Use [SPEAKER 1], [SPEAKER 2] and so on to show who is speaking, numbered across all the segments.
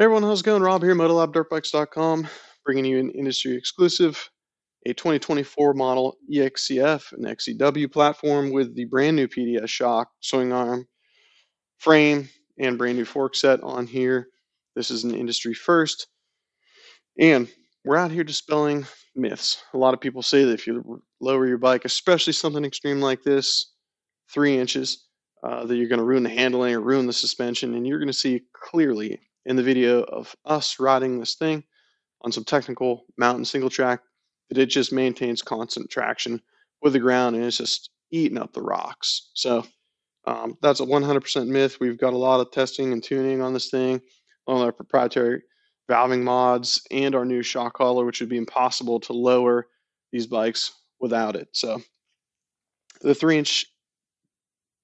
[SPEAKER 1] Hey everyone, how's it going? Rob here, MotoLabDirtBikes.com, bringing you an industry exclusive, a 2024 model EXC-F, an XCW platform with the brand new PDS shock, swing arm, frame, and brand new fork set on here. This is an industry first, and we're out here dispelling myths. A lot of people say that if you lower your bike, especially something extreme like this, 3 inches, that you're going to ruin the handling or ruin the suspension, and you're going to see clearly in the video of us riding this thing on some technical mountain single track that it just maintains constant traction with the ground and it's just eating up the rocks. So that's a 100% myth. We've got a lot of testing and tuning on this thing on our proprietary valving mods and our new shock collar, which would be impossible to lower these bikes without it. So the 3 inch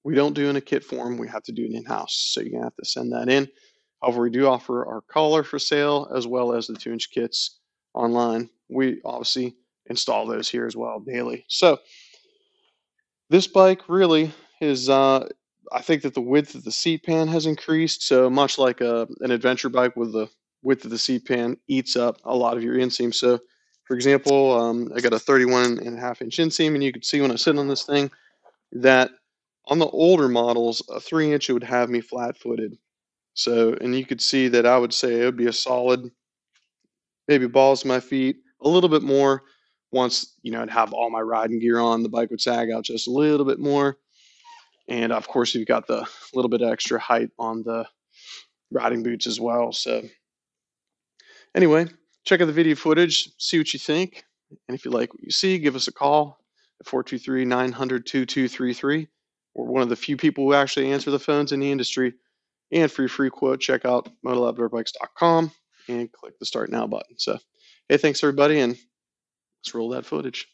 [SPEAKER 1] we don't do in a kit form. We have to do it in-house. So you're going to have to send that in. However, we do offer our collar for sale as well as the 2-inch kits online. We obviously install those here as well daily. So this bike really is, I think that the width of the seat pan has increased. So much like an adventure bike with the width of the seat pan eats up a lot of your inseam. So for example, I got a 31.5-inch inseam, and you can see when I sit on this thing that on the older models, a 3 inch would have me flat footed. So, and you could see that I would say it would be a solid, maybe balls to my feet, a little bit more. Once, I'd have all my riding gear on, the bike would sag out just a little bit more. And of course, you've got the little bit extra height on the riding boots as well. So, anyway, check out the video footage, see what you think. And if you like what you see, give us a call at 423-900-2233. We're one of the few people who actually answer the phones in the industry. And for your free quote, check out MotoLabDirtBikes.com and click the Start Now button. So, hey, thanks everybody, and let's roll that footage.